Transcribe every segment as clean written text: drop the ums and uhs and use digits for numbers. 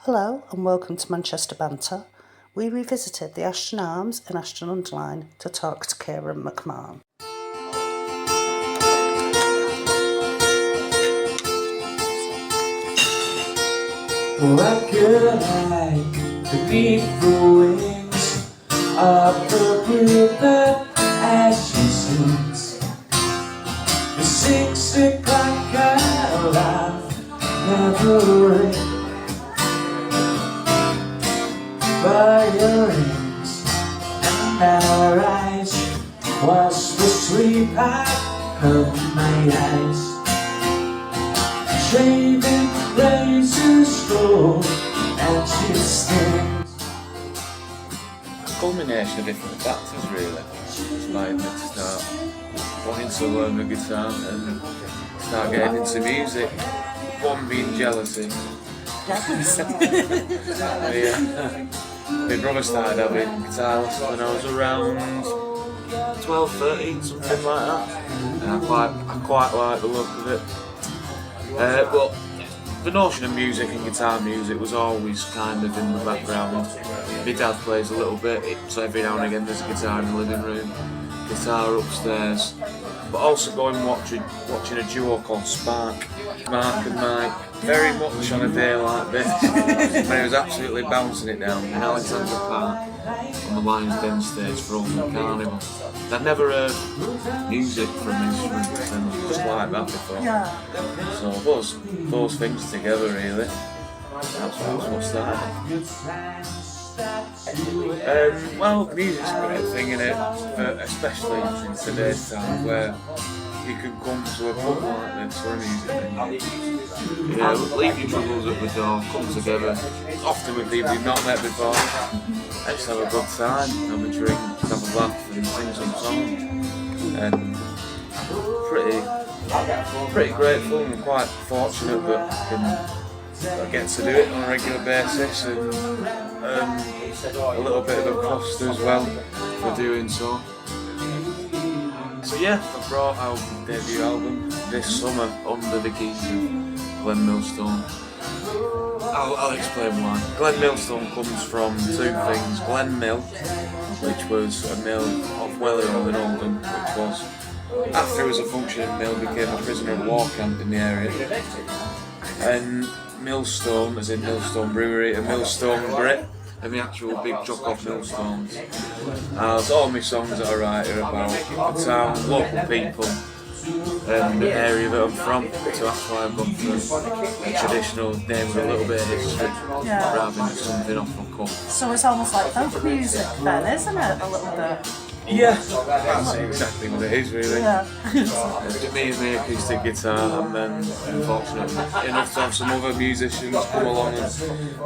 Hello and welcome to Manchester Banter. We revisited the Ashton Arms in Ashton-under-Lyne to talk to Kieran McMahon. Well, I could hide beneath the wings of the river as she sings. The 6 o'clock hour never rings. By your rings and our eyes was the sweetheart of my eyes. Shaving razors gold and she stings. A culmination of different factors really inspired me to start wanting to learn the guitar and start getting into music. One being jealousy. My brother started having guitar lessons when I was around 12, 13, something like that, and I quite like the look of it. But the notion of music and guitar music was always kind of in the background. My dad plays a little bit, so every now and again there's a guitar in the living room, guitar upstairs. But also going watching a duo called Spark, Mark and Mike, very much on a day like this, when he was absolutely bouncing it down in Alexandra Park on the Lions Den stage for Ultimate Carnival. I'd never heard music from instruments and just like that before. So those things together really, that's what started. Well, music's a great thing, innit? Especially in today's time where you can come to a pub like this or a music venue. Leave your troubles at the door, come together, often with people you've not met before, and just have a good time, have a drink, have a laugh and sing some songs. And pretty grateful and quite fortunate that I get to do it on a regular basis and a little bit of a cost as well for doing so. So yeah, I brought out my debut album this summer under the keys of Glen Millstone. I'll explain why. Glen Millstone comes from two things. Glen Mill, which was a mill off Wellingham in Oldham, which was, after it was a functioning mill, became a prisoner of war camp in the area. And Millstone, as in Millstone Brewery, and Millstone Grit, and the actual big chuck off millstones. All my songs that I write are about the town, local people, and the area that I'm from. So that's why I've gone for a traditional name with a little bit of history, rather than something off the cuff. So it's almost like folk music then, isn't it? A little bit. Yeah, that's exactly what it is really. Yeah. Me and my acoustic guitar, and then fortunate enough to have some other musicians come along and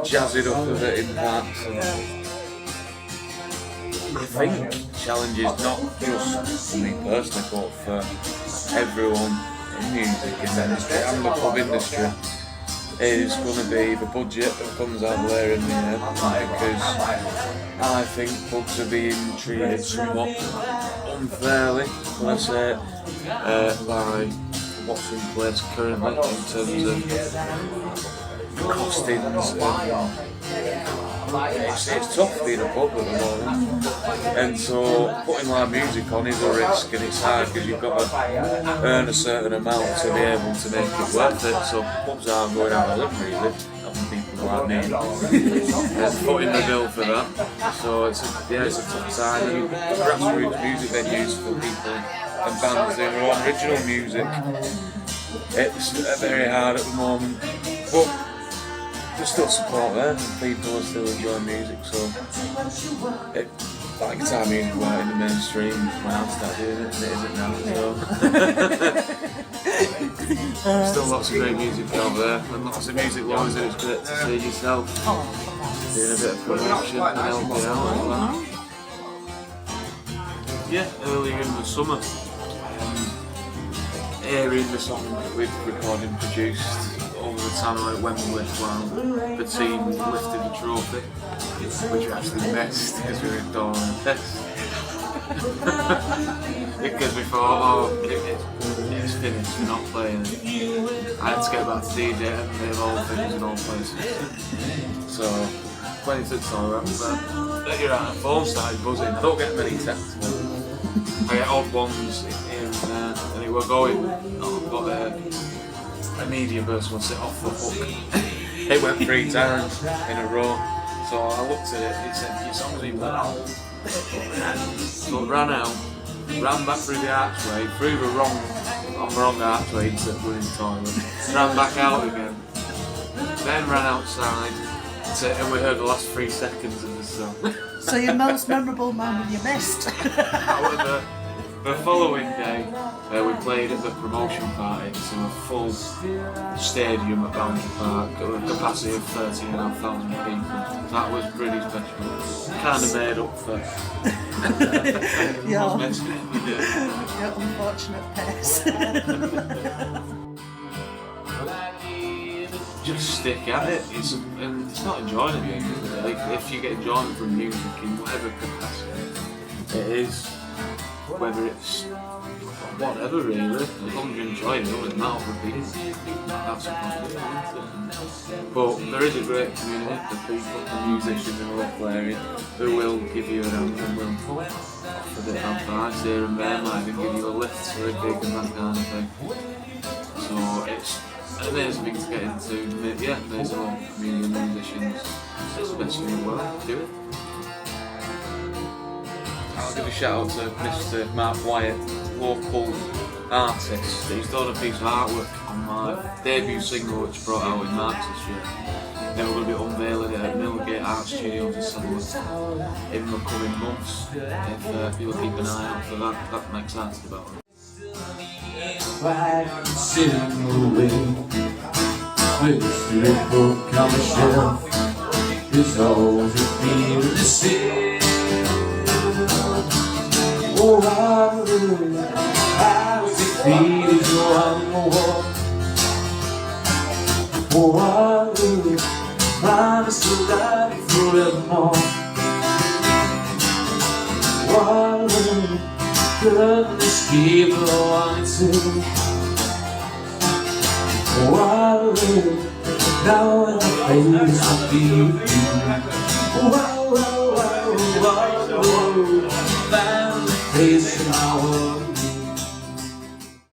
jazz it up a bit in parts. I think challenges not just for me personally, but for everyone in music, in the industry and the pub industry, is going to be the budget that comes out there in the air, because I think pubs are being treated somewhat unfairly, let's say, by what's in place currently in terms of costings. It's tough being a pub at the moment, and so putting live music on is a risk, and it's hard because you've got to earn a certain amount to be able to make it worth it. So pubs are going out of limb really, having people like me and footing the bill for that. So it's a tough time. Grassroots music venues for people and bands doing their own original music, it's very hard at the moment, but there's still support there and people are still enjoying music, so like guitar music weren't in the mainstream when I started doing it, and it isn't now, so still lots of great music out there and lots of music lovers, and it's great to see yourself doing a bit of promotion and helping out as well. Yeah, earlier in the summer, airing the song that we've recorded and produced over the tunnel at Wembley while the team lifted the trophy, which we actually missed because we were indoors on a test. Because we thought, it's finished, we're not playing it. I had to get back to DJ and play all things in all places. so 26 hour, that you're out, phone started buzzing. I don't get many texts, but I get odd ones here and there, and it were going, I've got a media person will sit off the hook. It went 3 times in a row, so I looked at it, it said, your song's been put out. So I ran out, ran back through the archway, through the wrong archway into the bloody toilet, ran back out again, then ran outside, and we heard the last 3 seconds of the song. So your most memorable moment you missed? However, the following day, we played at the promotion party to a full stadium at Boundary Park, with a capacity of 13,500 people. That was pretty special. Kind of made up for your unfortunate pace. Just stick at it. It's not enjoying it. Like, if you get enjoyment from music in whatever capacity it is, whether it's whatever really, as long as you enjoy it, it doesn't matter for people. That's a positive, isn't it? But there is a great community of people, the musicians in the local area, who will give you a hand and will offer a bit of advice here and there, might even give you a lift for a gig and that kind of thing. So it's an amazing thing to get into. Yeah, amazing all community musicians, especially in the world, do it. I'll give a shout out to Mr. Mark Wyatt, local artist. He's done a piece of artwork on my debut single which brought out in March this year. Then we're going to be unveiling it at Millgate Art Studios in Sutherland in the coming months. If people keep an eye out for that I'm excited about it. Sitting away with a strip book on the shelf is all you feel to see. Oh, I was defeated on the wall. Oh, I promised to love you forevermore. Oh, goodness, keep wanting to. Oh, now in the face of you. Oh,